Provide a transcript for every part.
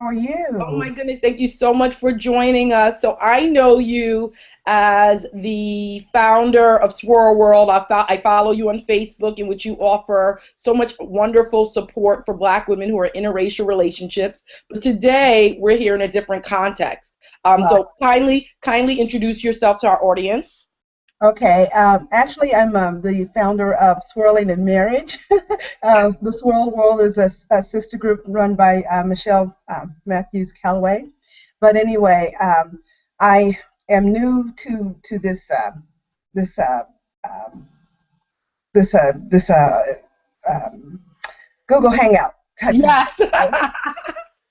How are Oh my you? goodness, thank you so much for joining us. So I know you as the founder of Swirl World. I follow you on Facebook, in which you offer so much wonderful support for Black women who are in interracial relationships. But today we're here in a different context. Well, So kindly introduce yourself to our audience. okay. Actually, I'm the founder of Swirling in Marriage. The Swirl World is a sister group run by Michelle Matthews Calloway. But anyway, I am new to this um, this um, Google Hangout type of. Yes.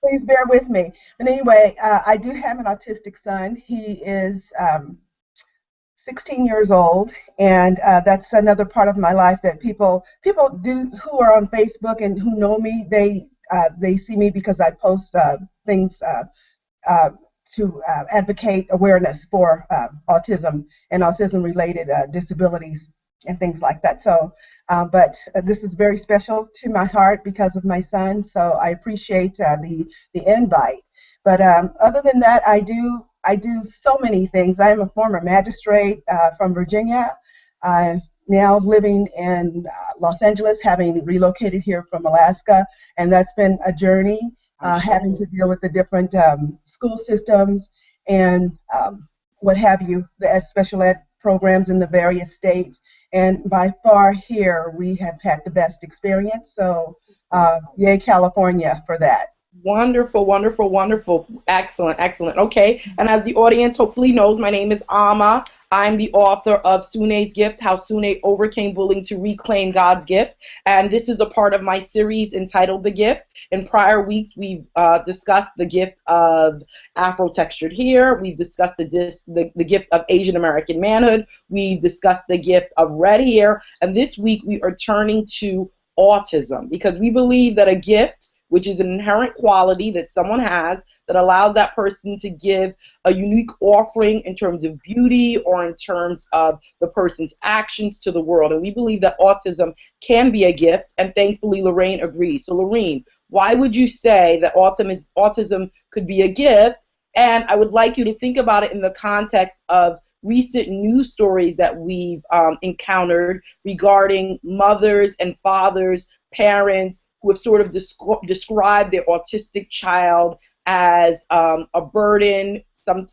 Please bear with me. But anyway, I do have an autistic son. He is 16 years old, and that's another part of my life that people do who are on Facebook and who know me. They see me because I post things uh, to advocate awareness for autism and autism related disabilities and things like that. So, but this is very special to my heart because of my son. So I appreciate the invite. But other than that, I do so many things. I am a former magistrate from Virginia. I'm now living in Los Angeles, having relocated here from Alaska, and that's been a journey, I'm having sure. to deal with the different school systems and what have you, the special ed programs in the various states. And by far here, we have had the best experience. So, yay, California for that. Wonderful, wonderful, wonderful. Excellent, excellent. Okay. And as the audience hopefully knows, my name is Ama. I'm the author of Sune's Gift, How Sune Overcame Bullying to Reclaim God's Gift. And this is a part of my series entitled The Gift. In prior weeks, we've discussed the gift of Afro-textured hair. We've discussed the gift of Asian American manhood. We've discussed the gift of red hair. And this week, we are turning to autism because we believe that a gift, which is an inherent quality that someone has that allows that person to give a unique offering in terms of beauty or in terms of the person's actions to the world. And we believe that autism can be a gift, and thankfully Lorraine agrees. So Lorraine, why would you say that autism could be a gift? And I would like you to think about it in the context of recent news stories that we've encountered regarding mothers and fathers, parents who have sort of described their autistic child as a burden.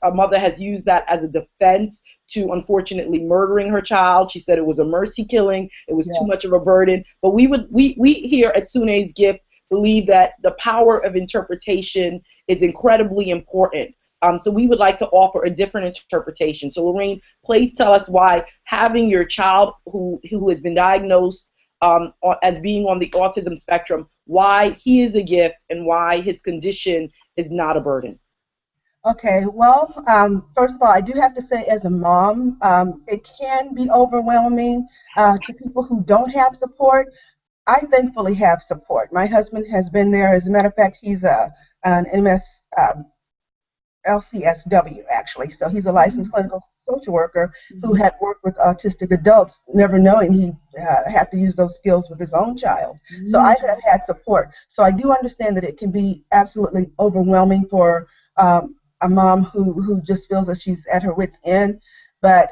A mother has used that as a defense to unfortunately murdering her child. She said it was a mercy killing. It was too Yeah. much of a burden. But we here at Sune's Gift believe that the power of interpretation is incredibly important. So we would like to offer a different interpretation. So Lorraine, please tell us why having your child who has been diagnosed as being on the autism spectrum, why he is a gift and why his condition is not a burden. Okay, well, first of all, I do have to say, as a mom, it can be overwhelming to people who don't have support. I thankfully have support. My husband has been there. As a matter of fact, he's an MS LCSW, actually. So he's a licensed clinical social worker who Mhm. had worked with autistic adults, never knowing he had to use those skills with his own child. So I have had support. So I do understand that it can be absolutely overwhelming for a mom who just feels that she's at her wit's end. But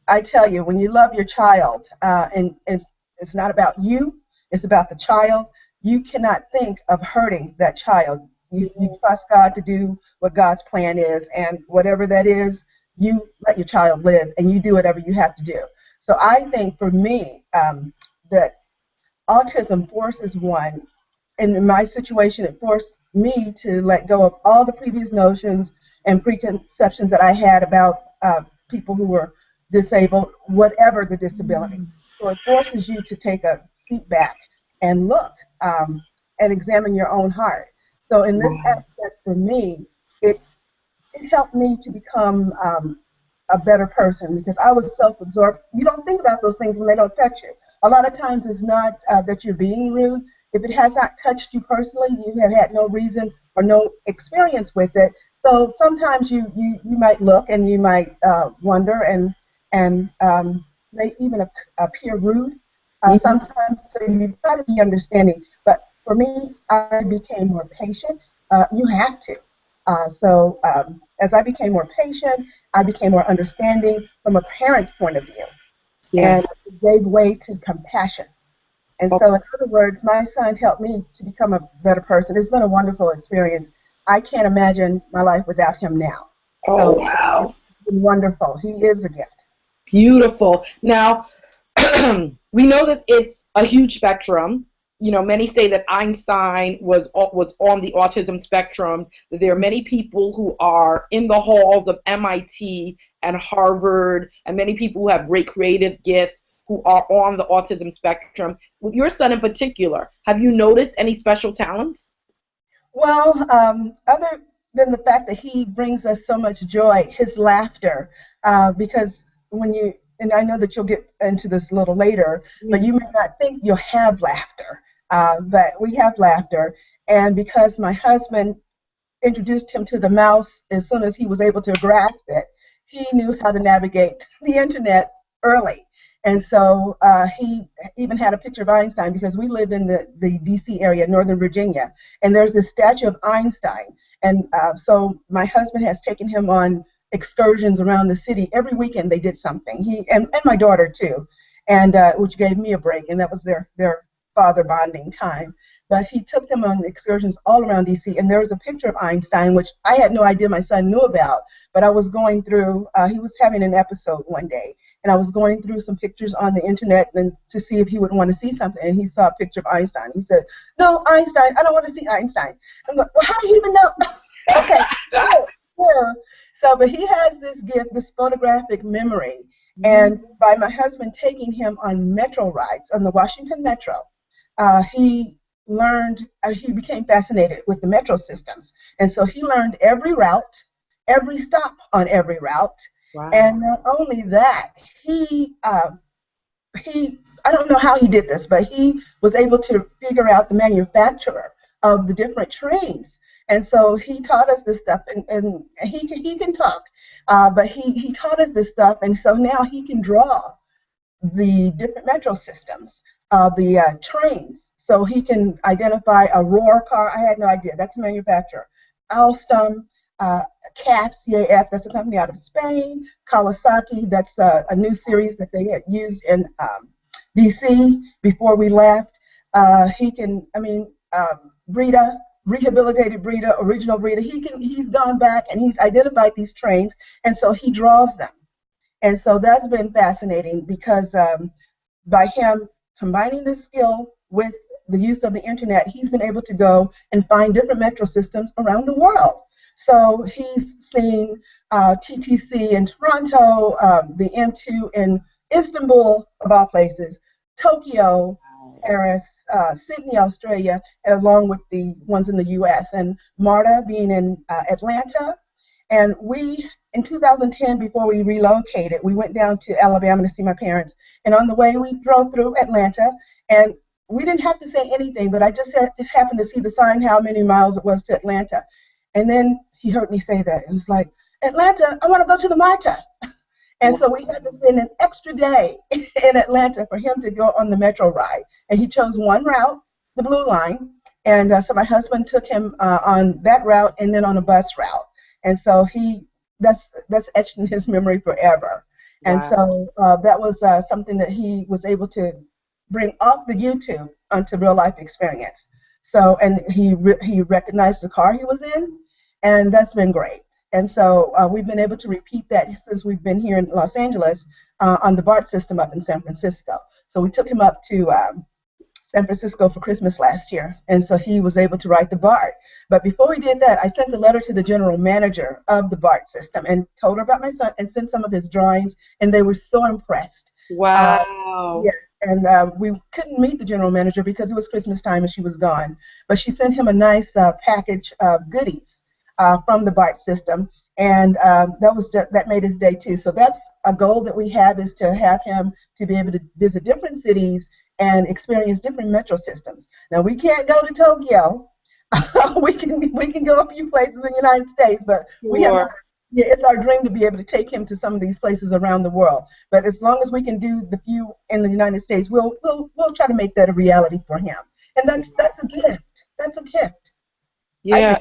I tell you, when you love your child, and it's not about you, it's about the child, you cannot think of hurting that child. You trust God to do what God's plan is, and whatever that is, you let your child live, and you do whatever you have to do. So I think for me, that autism forces one, and in my situation, it forced me to let go of all the previous notions and preconceptions that I had about people who were disabled, whatever the disability. So it forces you to take a seat back and look, and examine your own heart. So in this aspect, for me, it it helped me to become a better person because I was self-absorbed. You don't think about those things when they don't touch you. A lot of times it's not that you're being rude. If it has not touched you personally, you have had no reason or no experience with it. So sometimes you might look and you might wonder and may even appear rude. Mhm. Sometimes so you try to be understanding. But for me, I became more patient. You have to. So as I became more patient, I became more understanding from a parent's point of view, and Yes. it gave way to compassion. And Oh, so, in other words, my son helped me to become a better person. It's been a wonderful experience. I can't imagine my life without him now. oh So it's wow. been wonderful. He is a gift. Beautiful. Now, we know that it's a huge spectrum. You know, many say that Einstein was on the autism spectrum. That there are many people who are in the halls of MIT and Harvard, and many people who have great creative gifts who are on the autism spectrum. With your son in particular, have you noticed any special talents? Well, other than the fact that he brings us so much joy, his laughter, because when you, and I know that you'll get into this a little later, but Mm. you may not think you'll have laughter, but we have laughter. And because my husband introduced him to the mouse as soon as he was able to grasp it, he knew how to navigate the internet early. And so he even had a picture of Einstein because we live in the D.C. area, Northern Virginia, and there's this statue of Einstein. And so my husband has taken him on excursions around the city. Every weekend they did something. And my daughter too, and which gave me a break, and that was their father bonding time. But he took them on excursions all around DC, and there was a picture of Einstein, which I had no idea my son knew about. But I was going through, he was having an episode one day, and I was going through some pictures on the internet and to see if he would want to see something, and he saw a picture of Einstein. He said, "No, Einstein, I don't want to see Einstein." I'm like, "Well, how do you even know?" Okay, yeah, yeah. So, but he has this gift, this photographic memory, and by my husband taking him on metro rides on the Washington Metro, he learned, he became fascinated with the metro systems. And so he learned every route, every stop on every route. Wow. And not only that, he I don't know how he did this, but he was able to figure out the manufacturer of the different trains. And so he taught us this stuff, and he can talk, but he taught us this stuff, and so now he can draw the different metro systems, the trains. So he can identify a Roar car. I had no idea. That's a manufacturer. Alstom, uh, CAF, that's a company out of Spain. Kawasaki, that's a new series that they had used in DC before we left. He can, I mean, Brita, rehabilitated Brita, original Brita. He's gone back and he's identified these trains, and so he draws them. And so that's been fascinating because by him combining this skill with the use of the internet, he's been able to go and find different metro systems around the world. So he's seen TTC in Toronto, the M2 in Istanbul, of all places, Tokyo, Paris, Sydney, Australia, and along with the ones in the US, and MARTA being in Atlanta. And we, in 2010, before we relocated, we went down to Alabama to see my parents. And on the way, we drove through Atlanta, and we didn't have to say anything, but I just happened to see the sign how many miles it was to Atlanta. And then he heard me say that. It was like, "Atlanta, I want to go to the MARTA." And so we had to spend an extra day in Atlanta for him to go on the metro ride. And he chose one route, the Blue Line. And so my husband took him on that route and then on a bus route. And so that's etched in his memory forever. And Wow. so that was something that he was able to bring off the YouTube onto real life experience. So, and he recognized the car he was in, and that's been great. And so we've been able to repeat that since we've been here in Los Angeles on the BART system up in San Francisco. So we took him up to San Francisco for Christmas last year, and so he was able to ride the BART. But before we did that, I sent a letter to the general manager of the BART system and told her about my son and sent some of his drawings, and they were so impressed. Wow. Yes, and we couldn't meet the general manager because it was Christmas time and she was gone. But she sent him a nice package of goodies from the BART system, and that made his day too. So that's a goal that we have, is to have him to be able to visit different cities and experience different metro systems. Now we can't go to Tokyo. we can go a few places in the United States, but we have. Sure. Yeah, it's our dream to be able to take him to some of these places around the world. But as long as we can do the few in the United States, we'll try to make that a reality for him. And that's a gift. That's a gift. I Yeah.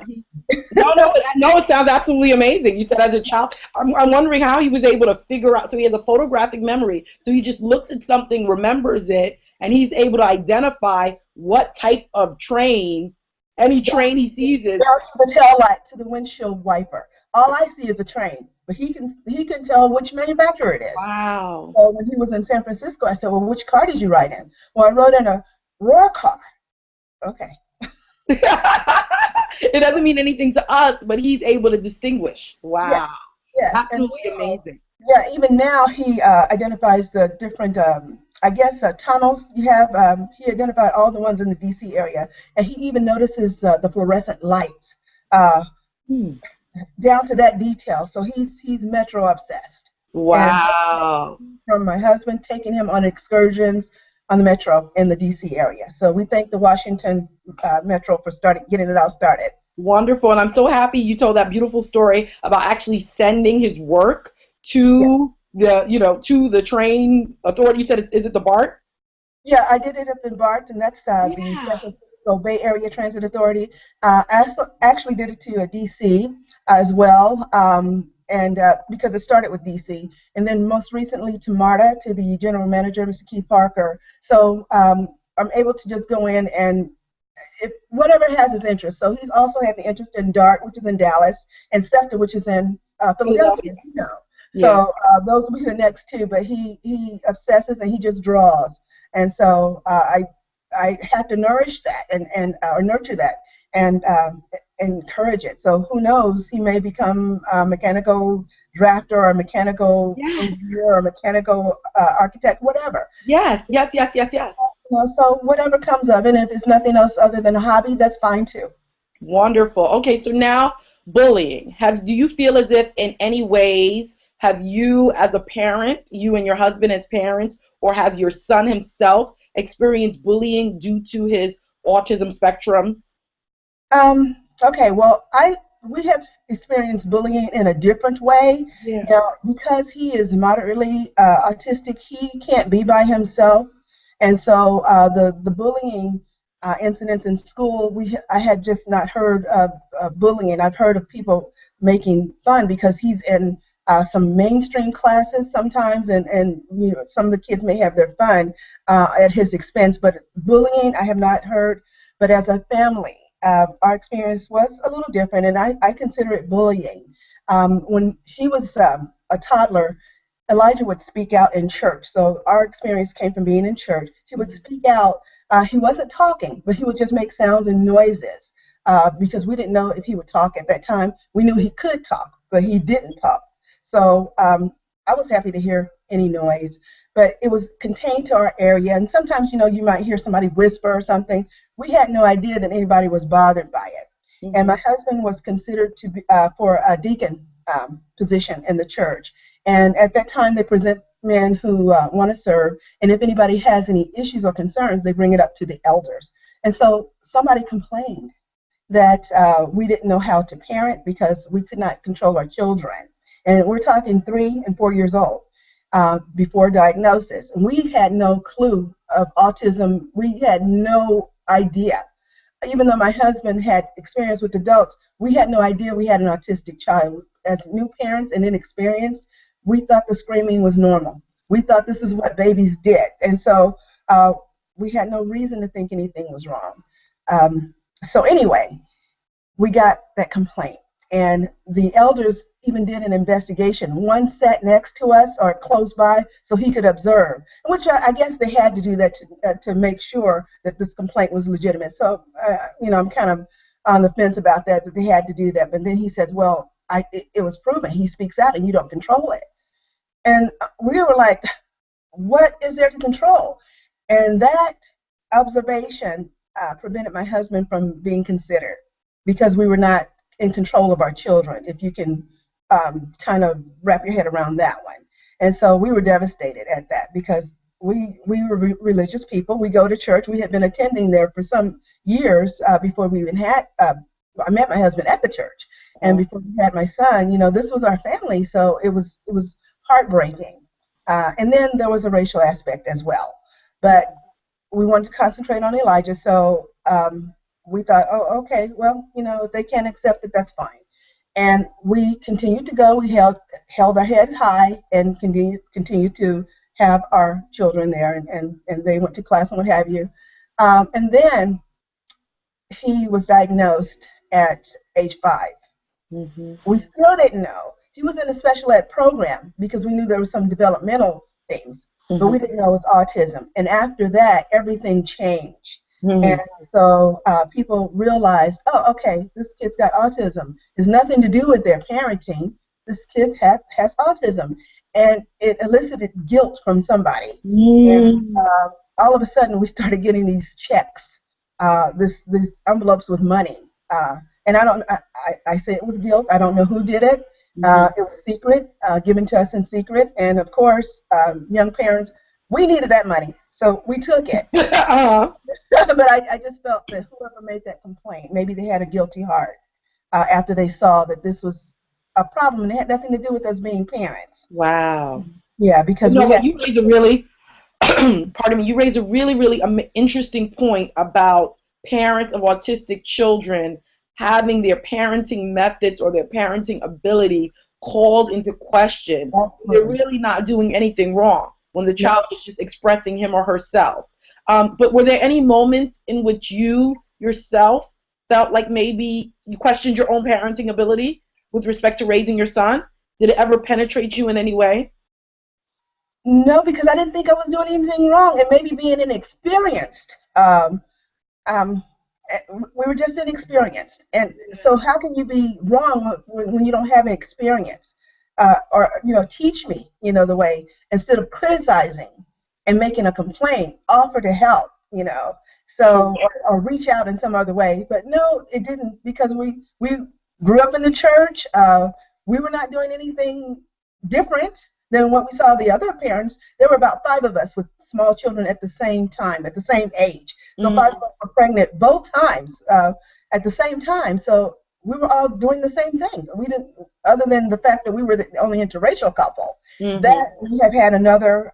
No, it sounds absolutely amazing. You said as a child, I'm wondering how he was able to figure out. So he has a photographic memory. So he just looks at something, remembers it, and he's able to identify what type of train, any train he sees is. down to the tail light, to the windshield wiper. All I see is a train, but he can tell which manufacturer it is. Wow. So when he was in San Francisco, I said, "Well, which car did you ride in?" "Well, I rode in a Roar car." "Okay." It doesn't mean anything to us, but he's able to distinguish. Yes, Wow. yes, and Absolutely amazing. yeah, even now he identifies the different, I guess, tunnels you have. He identified all the ones in the DC area, and he even notices the fluorescent lights uh, Hmm. down to that detail. So he's metro obsessed, and Wow. from my husband taking him on excursions on the metro in the DC area. So we thank the Washington Metro for starting getting it all started. Wonderful. And I'm so happy you told that beautiful story about actually sending his work Yeah. to to the train authority. You said, is it the BART? Yeah, I did it up in BART, and that's the San Yeah. Francisco Bay Area Transit Authority. I actually did it to DC as well, and because it started with DC, and then most recently to MARTA, to the general manager, Mr. Keith Parker. So I'm able to just go in and if whatever has his interest. So he's also had the interest in DART, which is in Dallas, and SEPTA, which is in Philadelphia. Philadelphia. So Yeah. those will be the next two. But he obsesses and he just draws, and so I have to nourish that and or nurture that and encourage it. So who knows? He may become a mechanical drafter or a mechanical Yes. engineer or a mechanical architect, whatever. Yes. Yes. Yes. Yes. Yes. So whatever comes of it, if it's nothing else other than a hobby, that's fine too. Wonderful. Okay, so now bullying. Do you feel as if in any ways have you as a parent, you and your husband as parents, or has your son himself experienced bullying due to his autism spectrum? Okay, well, I we have experienced bullying in a different way. Yeah. Now, because he is moderately autistic, he can't be by himself, and so the bullying incidents in school, I had just not heard of bullying. I've heard of people making fun because he's in some mainstream classes sometimes, and some of the kids may have their fun at his expense, but bullying I have not heard. But as a family, our experience was a little different, and I consider it bullying. When he was a toddler, Elijah would speak out in church. So our experience came from being in church. He would speak out. He wasn't talking, but he would just make sounds and noises because we didn't know if he would talk at that time. We knew he could talk, but he didn't talk. So I was happy to hear any noise, but it was contained to our area. And sometimes, you might hear somebody whisper or something. We had no idea that anybody was bothered by it. And Hmm. my husband was considered to be for a deacon position in the church. And at that time, they present men who want to serve. And if anybody has any issues or concerns, they bring it up to the elders. And so somebody complained that we didn't know how to parent because we could not control our children. And we're talking 3 and 4 years old before diagnosis. And we had no clue of autism. We had no idea. Even though my husband had experience with adults, we had no idea we had an autistic child. As new parents and inexperienced, we thought the screaming was normal. We thought this is what babies did. And so we had no reason to think anything was wrong. So anyway, we got that complaint. And the elders even did an investigation. One sat next to us or close by so he could observe, which I guess they had to do that to make sure that this complaint was legitimate. So, I'm kind of on the fence about that, but they had to do that. But then he says, well, it was proven. He speaks out and you don't control it. And we were like, what is there to control? And that observation prevented my husband from being considered because we were not in control of our children, if you can kind of wrap your head around that one. And so we were devastated at that because we were religious people. We go to church. We had been attending there for some years before we even had. I met my husband at the church, and before we had my son, this was our family. So it was heartbreaking. And then there was a racial aspect as well. But we wanted to concentrate on Elijah. So we thought, oh, okay, well, if they can't accept it, that's fine. And we continued to go. We held our head high and continued to have our children there, and they went to class and what have you. And then he was diagnosed at age 5. Mm-hmm. We still didn't know. He was in a special ed program because we knew there was some developmental things, but we didn't know it was autism. And after that, everything changed. And so people realized, oh, okay, this kid's got autism. It's nothing to do with their parenting. This kid has autism. And it elicited guilt from somebody. And all of a sudden, we started getting these checks, these envelopes with money. And I say it was guilt. I don't know who did it. It was secret, given to us in secret. And of course, young parents, we needed that money, so we took it. But I just felt that whoever made that complaint, maybe they had a guilty heart after they saw that this was a problem and it had nothing to do with us being parents. Wow. Yeah, because you raise a really, pardon me, you raise a really, really interesting point about parents of autistic children having their parenting methods or their parenting ability called into question. They're really not doing anything wrong when the child is just expressing him or herself. But were there any moments in which you yourself felt like maybe you questioned your own parenting ability with respect to raising your son? Did it ever penetrate you in any way? No, because I didn't think I was doing anything wrong, and maybe being inexperienced. We were just inexperienced, and so how can you be wrong when you don't have experience? Or teach me, the way, instead of criticizing and making a complaint, offer to help, so or reach out in some other way. But no, it didn't, because we grew up in the church. We were not doing anything different than what we saw the other parents. There were about 5 of us with small children at the same time, at the same age. So 5 of us were pregnant both times at the same time. So we were all doing the same things. We didn't, other than the fact that we were the only interracial couple. That we have had another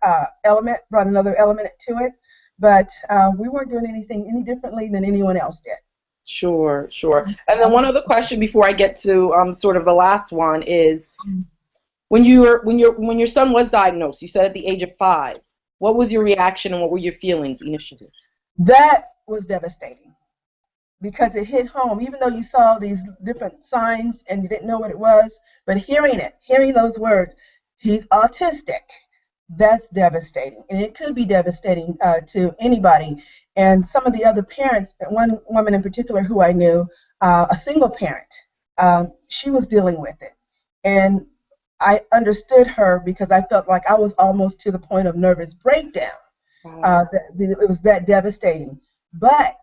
brought another element to it. But we weren't doing anything any differently than anyone else did. Sure. And then one other question before I get to sort of the last one is, when your son was diagnosed, you said at the age of 5, what was your reaction and what were your feelings initially? That was devastating, because it hit home. Even though you saw these different signs and you didn't know what it was, but hearing those words, he's autistic, that's devastating. And it could be devastating to anybody. And some of the other parents, one woman in particular who I knew, a single parent, she was dealing with it. And I understood her, because I felt like I was almost to the point of nervous breakdown. It was that devastating. But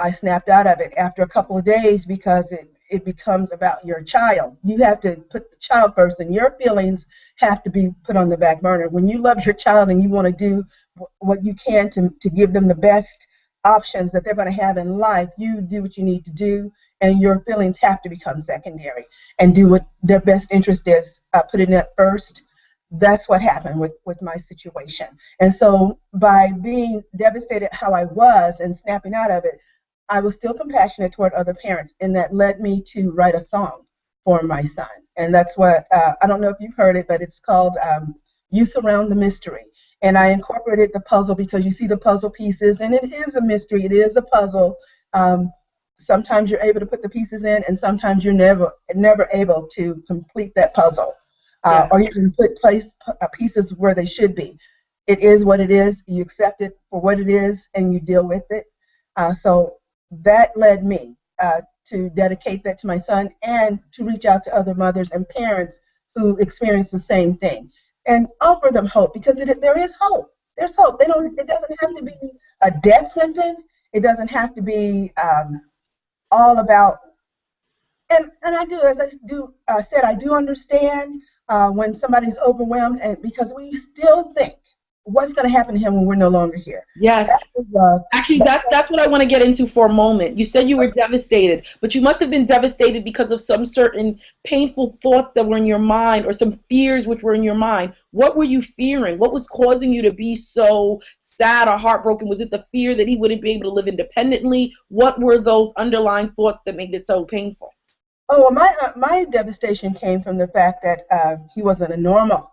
I snapped out of it after a couple of days, because it becomes about your child. You have to put the child first, and your feelings have to be put on the back burner. When you love your child and you want to do what you can to give them the best options that they're going to have in life, you do what you need to do, and your feelings have to become secondary and do what their best interest is, putting it first. That's what happened with my situation. And so by being devastated how I was and snapping out of it, I was still compassionate toward other parents, and that led me to write a song for my son. And that's what, I don't know if you've heard it, but it's called You Surround the Mystery. And I incorporated the puzzle, because you see the puzzle pieces, and it is a mystery, it is a puzzle. Sometimes you're able to put the pieces in, and sometimes you're never able to complete that puzzle. Or you can put pieces where they should be. It is what it is. You accept it for what it is, and you deal with it. So that led me to dedicate that to my son, and to reach out to other mothers and parents who experience the same thing, and offer them hope, because there is hope. There's hope. It doesn't have to be a death sentence. It doesn't have to be all about. And I do, as I said, I do understand when somebody's overwhelmed, and because we still think, what's going to happen to him when we're no longer here? Yes. Actually, that's what I want to get into for a moment. You said you were devastated, but you must have been devastated because of some certain painful thoughts that were in your mind, or some fears which were in your mind. What were you fearing? What was causing you to be so sad or heartbroken? Was it the fear that he wouldn't be able to live independently? What were those underlying thoughts that made it so painful? Oh, well, my devastation came from the fact that he wasn't a normal,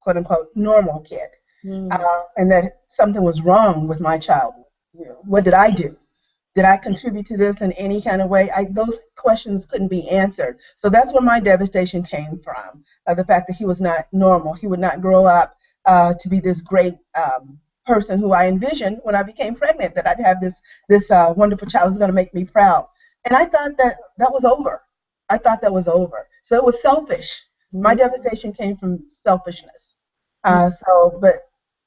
quote unquote, normal kid, Mm. and that something was wrong with my child. What did I do? Did I contribute to this in any kind of way? Those questions couldn't be answered. So that's where my devastation came from, the fact that he was not normal. He would not grow up to be this great person who I envisioned when I became pregnant, that I'd have this wonderful child who's going to make me proud. And I thought that was over. I thought that was over. So it was selfish. My Mm. devastation came from selfishness. But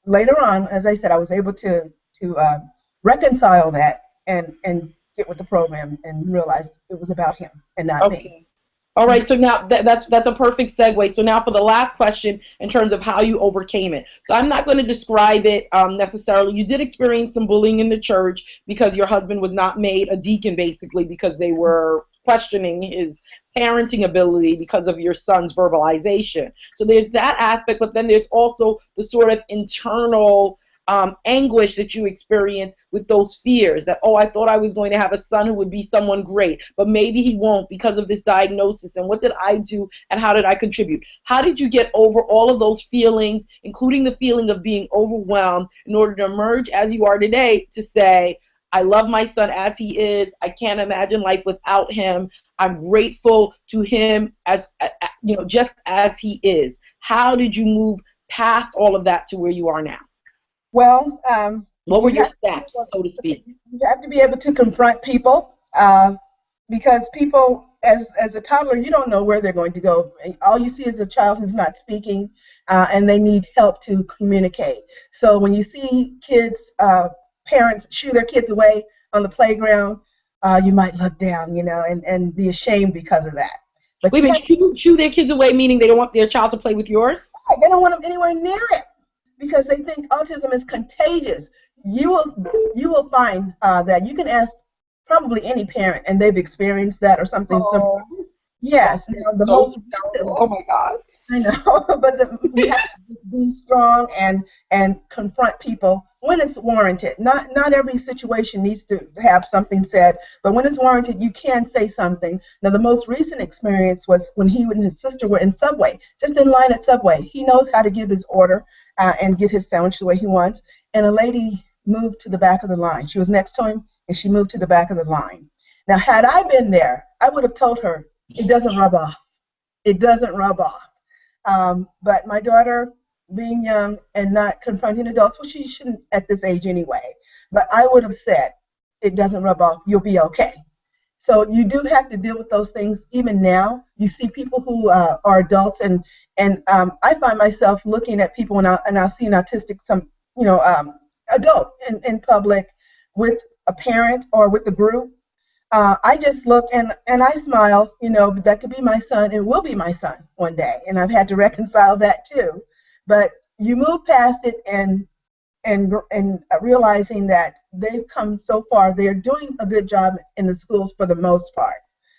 later on, as I said, I was able to reconcile that and get with the program and realize it was about him and not me. Okay. All right, so now that's a perfect segue. So now for the last question in terms of how you overcame it. So I'm not going to describe it necessarily. You did experience some bullying in the church because your husband was not made a deacon, basically, because they were questioning his parenting ability because of your son's verbalization. So there's that aspect, but then there's also the sort of internal anguish that you experience with those fears that, oh, I thought I was going to have a son who would be someone great, but maybe he won't because of this diagnosis. And what did I do and how did I contribute? How did you get over all of those feelings, including the feeling of being overwhelmed, in order to emerge as you are today to say, I love my son as he is. I can't imagine life without him. I'm grateful to him as just as he is. How did you move past all of that to where you are now? Well, What were you your have steps, so to speak? you have to be able to confront people because people, as a toddler, you don't know where they're going to go. All you see is a child who's not speaking, and they need help to communicate. So when you see kids, parents shoo their kids away on the playground, you might look down, and be ashamed because of that. But Wait a you minute, have shoo their kids away, meaning they don't want their child to play with yours? they don't want them anywhere near it because they think autism is contagious. You will find that you can ask probably any parent, and they've experienced that or something similar. Oh, Yes, that's the so most terrible. Oh my God. I know, but we have to be strong and confront people when it's warranted. Not every situation needs to have something said, but when it's warranted, you can say something. Now, the most recent experience was when he and his sister were in Subway, just in line at Subway. He knows how to give his order and get his sandwich the way he wants, and a lady moved to the back of the line. She was next to him, and she moved to the back of the line. Now, had I been there, I would have told her, it doesn't rub off. It doesn't rub off. But my daughter, being young and not confronting adults, well, she shouldn't at this age anyway, but I would have said, it doesn't rub off, you'll be okay. So you do have to deal with those things even now. You see people who are adults, and I find myself looking at people, and I'll see an autistic, adult in public with a parent or with a group. I just look and I smile, that could be my son and will be my son one day. And I've had to reconcile that too. But you move past it and realizing that they've come so far. They're doing a good job in the schools for the most part.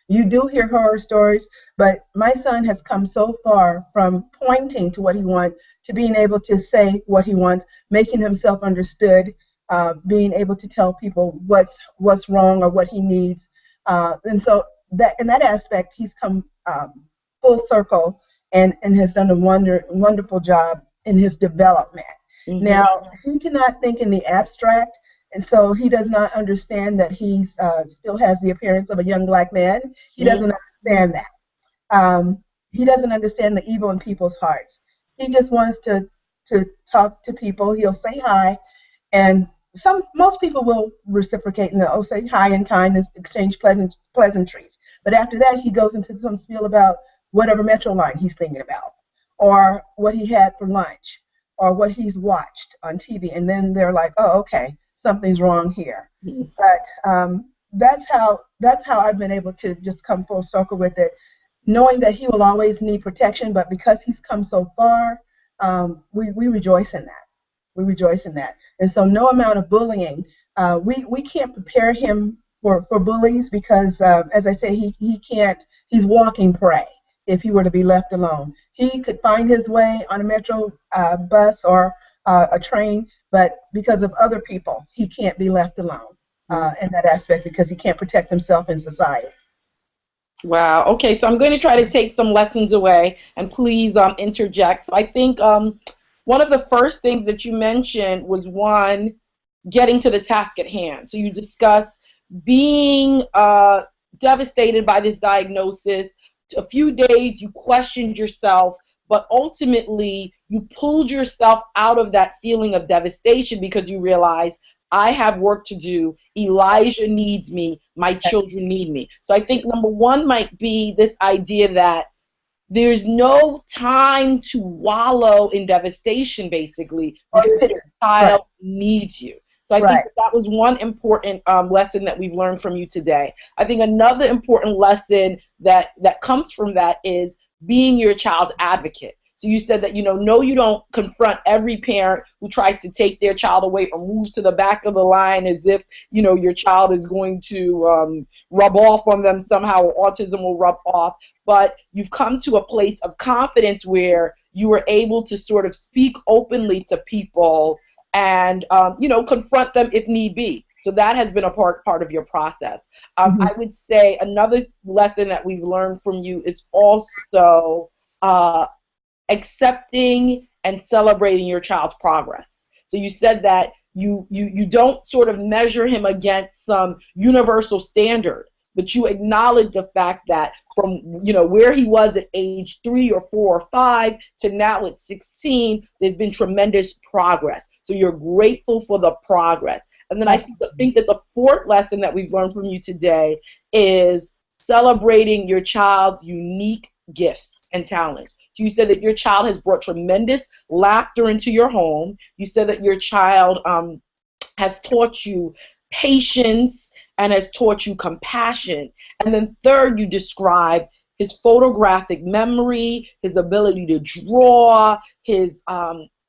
You do hear horror stories, but my son has come so far from pointing to what he wants to being able to say what he wants, making himself understood, being able to tell people what's wrong or what he needs, and so that in that aspect he's come full circle and has done a wonderful job in his development. Mm-hmm. Now he cannot think in the abstract, and so he does not understand that he still has the appearance of a young black man. He doesn't understand that. He doesn't understand the evil in people's hearts. He just wants to talk to people. He'll say hi, and most people will reciprocate and they'll say hi and kindness, exchange pleasantries. But after that, he goes into some spiel about whatever metro line he's thinking about, or what he had for lunch, or what he's watched on TV, and then they're like, "Oh, okay, something's wrong here." Mm-hmm. But that's how I've been able to just come full circle with it, knowing that he will always need protection, but because he's come so far, we rejoice in that. We rejoice in that. And so no amount of bullying, we can't prepare him for bullies because, as I say, he's walking prey if he were to be left alone. He could find his way on a metro bus or a train, but because of other people, he can't be left alone in that aspect because he can't protect himself in society. Wow. Okay, so I'm going to try to take some lessons away, and please interject. So I think one of the first things that you mentioned was one, getting to the task at hand. So you discuss being devastated by this diagnosis. A few days you questioned yourself, but ultimately you pulled yourself out of that feeling of devastation because you realized I have work to do. Elijah needs me. My children need me. So I think number one might be this idea that there's no time to wallow in devastation, basically, because your Right, child needs you. So I think right. that was one important lesson that we've learned from you today. I think another important lesson that comes from that is being your child's advocate. So you said that, no, you don't confront every parent who tries to take their child away or moves to the back of the line as if, your child is going to rub off on them somehow, or autism will rub off. But you've come to a place of confidence where you were able to sort of speak openly to people and, confront them if need be. So that has been a part of your process. Mm-hmm. I would say another lesson that we've learned from you is also accepting and celebrating your child's progress. So you said that you don't sort of measure him against some universal standard, but you acknowledge the fact that from where he was at age 3 or 4 or 5 to now at 16, there's been tremendous progress. So you're grateful for the progress. And then I think that the fourth lesson that we've learned from you today is celebrating your child's unique gifts and talents. So you said that your child has brought tremendous laughter into your home. You said that your child has taught you patience and has taught you compassion. And then third, you describe his photographic memory, his ability to draw, his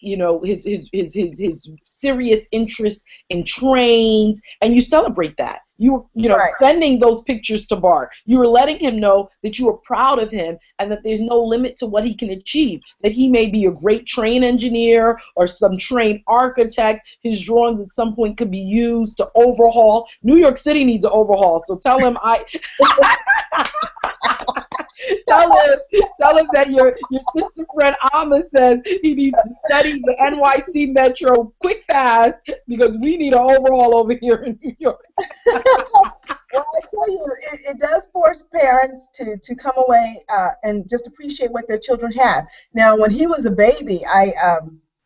his serious interest in trains, and you celebrate that. Right. Sending those pictures to Bart. You were letting him know that you are proud of him and that there's no limit to what he can achieve. That he may be a great train engineer or some train architect. His drawings at some point could be used to overhaul. New York City needs an overhaul, so tell him tell him that your sister friend Alma says he needs to study the NYC Metro quick fast because we need an overhaul over here in New York. Well, I tell you, it does force parents to come away and just appreciate what their children have. Now, when he was a baby,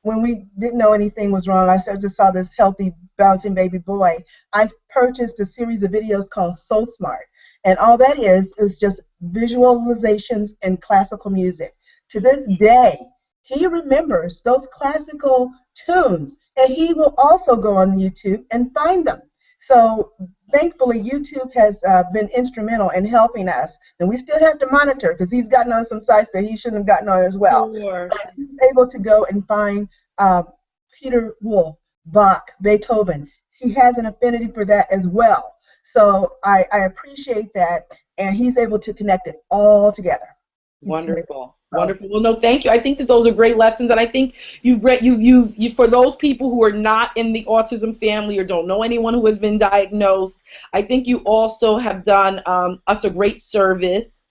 when we didn't know anything was wrong, I just saw this healthy, bouncing baby boy. I purchased a series of videos called So Smart. And all that is just visualizations and classical music. To this day, he remembers those classical tunes, and he will also go on YouTube and find them. So thankfully, YouTube has been instrumental in helping us. And we still have to monitor because he's gotten on some sites that he shouldn't have gotten on as well. Sure. But he's able to go and find Peter Wolf, Bach, Beethoven. He has an affinity for that as well. So I appreciate that, and he's able to connect it all together. Wonderful. Wonderful. Well, no, thank you. I think that those are great lessons, and I think you've for those people who are not in the autism family or don't know anyone who has been diagnosed, I think you also have done us a great service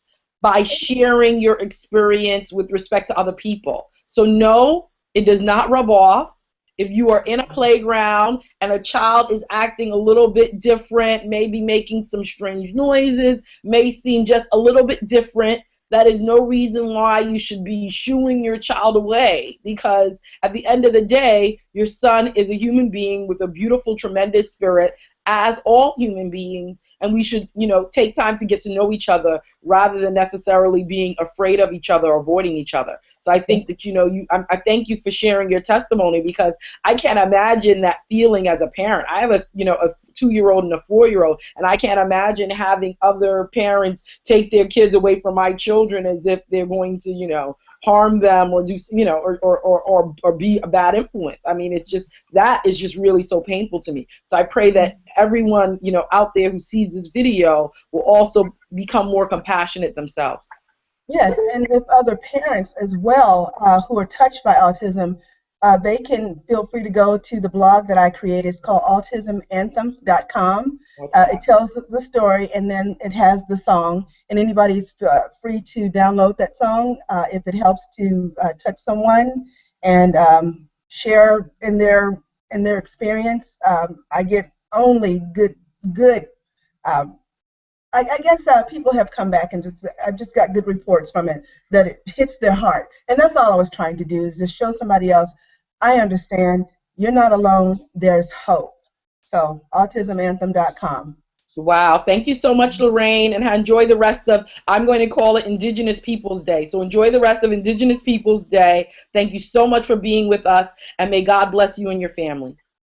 by sharing your experience with respect to other people. So no, it does not rub off. If you are in a playground and a child is acting a little bit different, maybe making some strange noises, may seem just a little bit different, that is no reason why you should be shooing your child away, because at the end of the day, your son is a human being with a beautiful, tremendous spirit, as all human beings, and we should, take time to get to know each other rather than necessarily being afraid of each other or avoiding each other. So I think that, I thank you for sharing your testimony, because I can't imagine that feeling as a parent. I have a 2-year-old and a 4-year-old, and I can't imagine having other parents take their kids away from my children as if they're going to, harm them or do, or be a bad influence. I mean, that is just really so painful to me. So I pray that everyone, out there who sees this video will also become more compassionate themselves. Yes, and if other parents as well who are touched by autism they can feel free to go to the blog that I created. It's called autismanthem.com. It tells the story, and then it has the song, and anybody's free to download that song if it helps to touch someone and share in their experience. I get only good. Um, I guess people have come back and I've just got good reports from it that it hits their heart, and that's all I was trying to do is just show somebody else. I understand. You're not alone. There's hope. So autismanthem.com. Wow. Thank you so much, Lorraine, and enjoy the rest of, I'm going to call it Indigenous Peoples Day. So enjoy the rest of Indigenous Peoples Day. Thank you so much for being with us, and may God bless you and your family.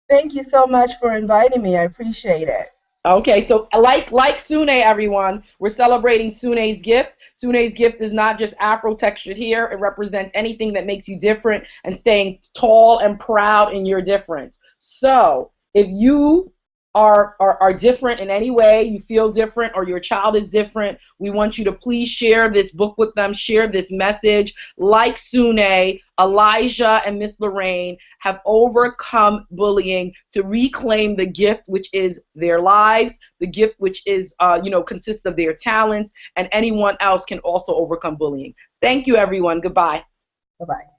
Thank you so much for inviting me. I appreciate it. Okay, so like Sune, everyone, we're celebrating Sune's gift. Sune's gift is not just Afro-textured here. It represents anything that makes you different and staying tall and proud in your difference. So if you are different in any way, you feel different, or your child is different, we want you to please share this book with them, share this message. Like Sune, Elijah and Miss Lorraine have overcome bullying to reclaim the gift which is their lives, the gift which is, consists of their talents, and anyone else can also overcome bullying. Thank you, everyone. Goodbye. Bye-bye.